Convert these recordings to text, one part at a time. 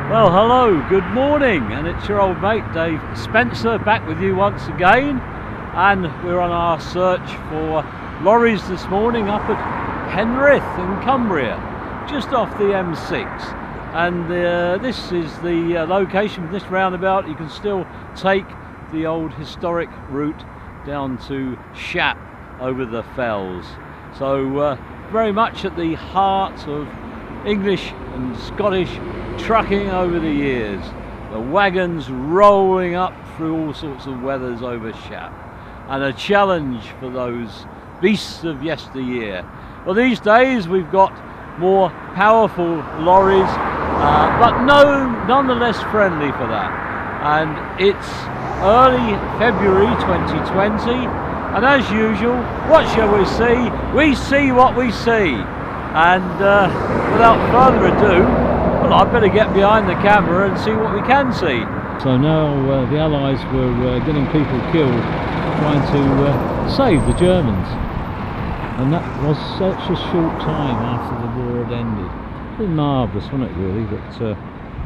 Well, hello, good morning, and it's your old mate Dave Spencer back with you once again, and we're on our search for lorries this morning up at Penrith in Cumbria, just off the M6. And this is the location of this roundabout. You can still take the old historic route down to Shap over the fells. So very much at the heart of English and Scottish trucking over the years. The wagons rolling up through all sorts of weathers over Shap, and a challenge for those beasts of yesteryear. Well, these days we've got more powerful lorries, but nonetheless friendly for that. And it's early February 2020, and as usual, what shall we see? We see what we see. And without further ado, well, I'd better get behind the camera and see what we can see. So now the Allies were getting people killed trying to save the Germans. And that was such a short time after the war had ended. It was marvellous, wasn't it, really? But,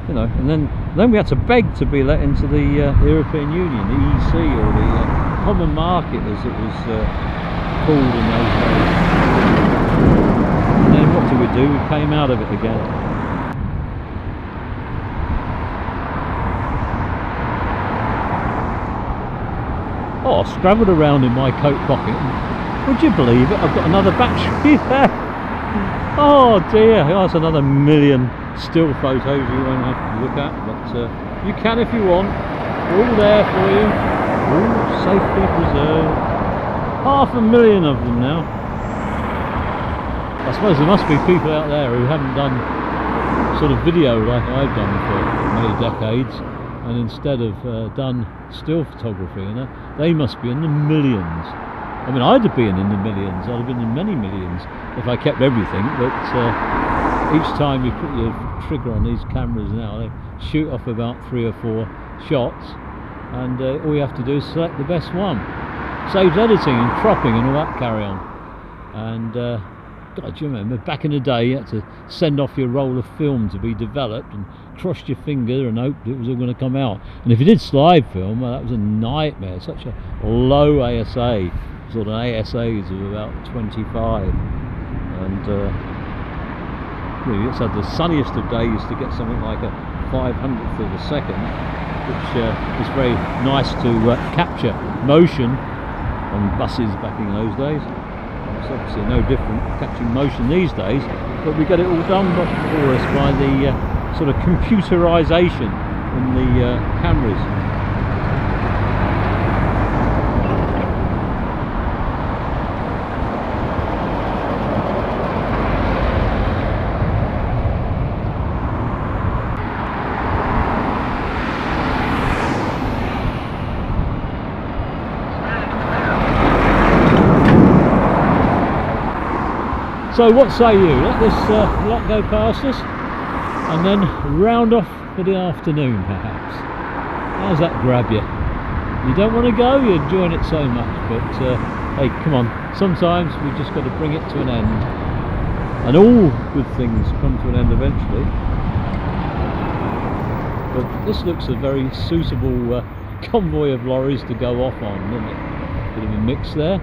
you know, and then we had to beg to be let into the European Union, the EC, or the Common Market, as it was called in those days. And then what did we do? We came out of it again. Oh, I scrabbled around in my coat pocket. Would you believe it? I've got another battery there. Oh dear, that's another million still photos you won't have to look at, but you can if you want. All there for you. All safely preserved. 500,000 of them now. I suppose there must be people out there who haven't done sort of video like I've done for many decades, and instead of done still photography, you know, they must be in the millions. I mean, I'd have been in the millions, I'd have been in many millions if I kept everything, but each time you put your trigger on these cameras now, they shoot off about 3 or 4 shots, and all you have to do is select the best one. Saves editing and cropping and all that carry on. And God, do you remember back in the day you had to send off your roll of film to be developed and crossed your finger and hoped it was all going to come out. And if you did slide film, well, that was a nightmare. Such a low ASA, sort of ASAs of about 25. And you just had the sunniest of days to get something like a 500th of a second, which was very nice to capture motion on buses back in those days. It's obviously no different catching motion these days, but we get it all done for us by the sort of computerization in the cameras. So what say you? Let this lot go past us and then round off for the afternoon perhaps. How's that grab you? You don't want to go, you're enjoying it so much, but hey, come on, sometimes we've just got to bring it to an end. And all good things come to an end eventually. But this looks a very suitable convoy of lorries to go off on, doesn't it? Bit of a mix there.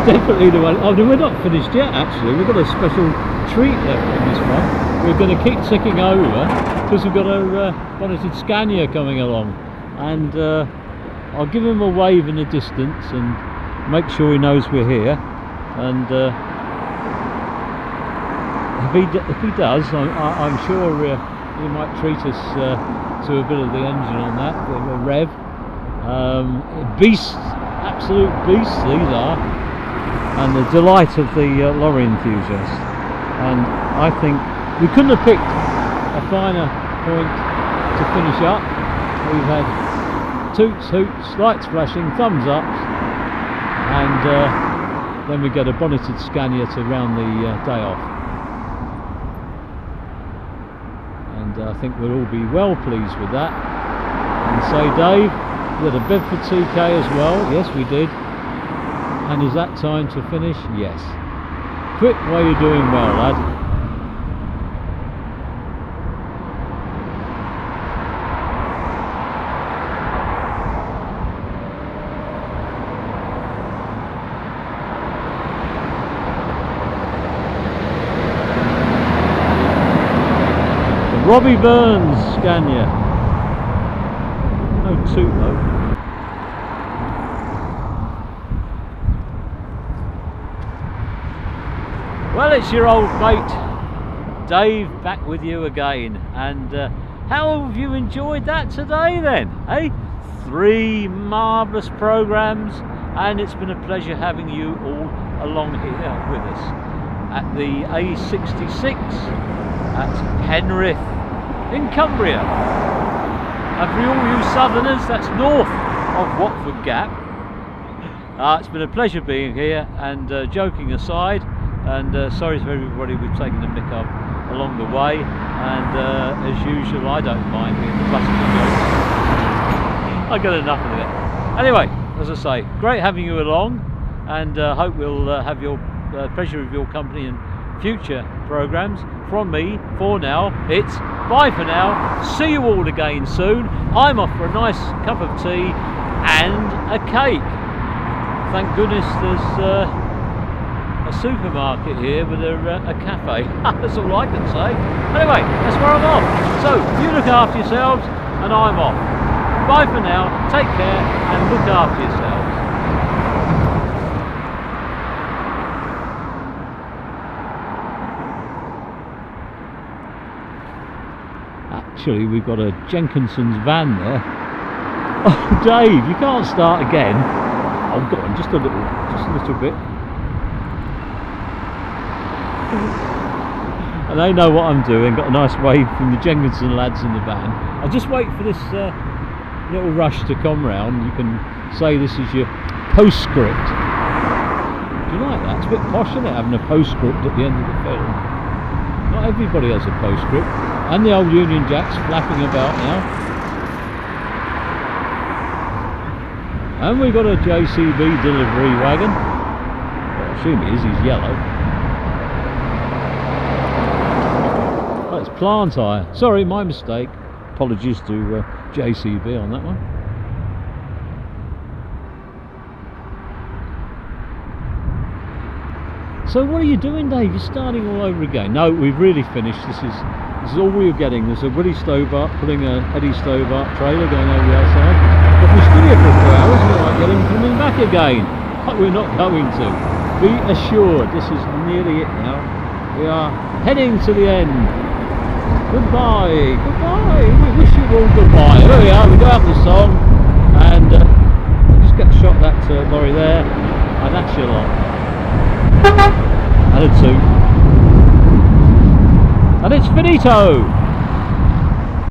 Definitely the one. Oh no, we're not finished yet actually. We've got a special treat left on this one. We're going to keep ticking over because we've got a bonneted Scania coming along, and I'll give him a wave in the distance and make sure he knows we're here. And if he does, I'm sure he might treat us to a bit of the engine on that, a bit of a rev. Beasts, absolute beasts these are. And the delight of the lorry enthusiast. And I think we couldn't have picked a finer point to finish up. We've had toots, hoots, lights flashing, thumbs ups, and then we get a bonneted Scania to round the day off. and I think we'll all be well pleased with that. And so Dave, we had a Bedford TK as well. Yes, we did. And is that time to finish? Yes. Quick way you're doing well, lad. Robbie Burns Scania. No toot though. Well, it's your old mate Dave back with you again, and how have you enjoyed that today then, eh? 3 marvellous programmes, and it's been a pleasure having you all along here with us at the A66 at Penrith in Cumbria. And for all you southerners, that's north of Watford Gap. It's been a pleasure being here, and joking aside, and sorry for everybody we've taken the mick up along the way, and as usual I don't mind being the butt of the joke. I get enough of it. Anyway, as I say, great having you along, and hope we'll have your pleasure of your company in future programmes. From me, for now, it's bye for now. See you all again soon. I'm off for a nice cup of tea and a cake. Thank goodness there's a supermarket here with a cafe. That's all I can say. Anyway, that's where I'm off. So you look after yourselves, and I'm off. Bye for now. Take care and look after yourselves. Actually, we've got a Jenkinson's van there. Oh, Dave, you can't start again. Oh, go on, just a little bit. And they know what I'm doing. Got a nice wave from the Jenkinson lads in the van. I'll just wait for this little rush to come round. You can say this is your postscript. Do you like that? It's a bit posh, isn't it, having a postscript at the end of the film? Not everybody has a postscript. And the old Union Jack's flapping about now. And we've got a JCB delivery wagon. Well, I assume it is, he's yellow. Oh, it's plant hire. Sorry, my mistake. Apologies to JCB on that one. So what are you doing, Dave? You're starting all over again. No, we've really finished. This is all we're getting. There's a Willie Stobart pulling a Eddie Stobart trailer going over the outside. If we stood here for a few hours, we might get him coming back again. But we're not going to. Be assured, this is nearly it now. We are heading to the end. Goodbye, goodbye. We wish you all goodbye. There we are. We go out the song, and just get shot that lorry there, and that's your lot. And a 2. And it's finito!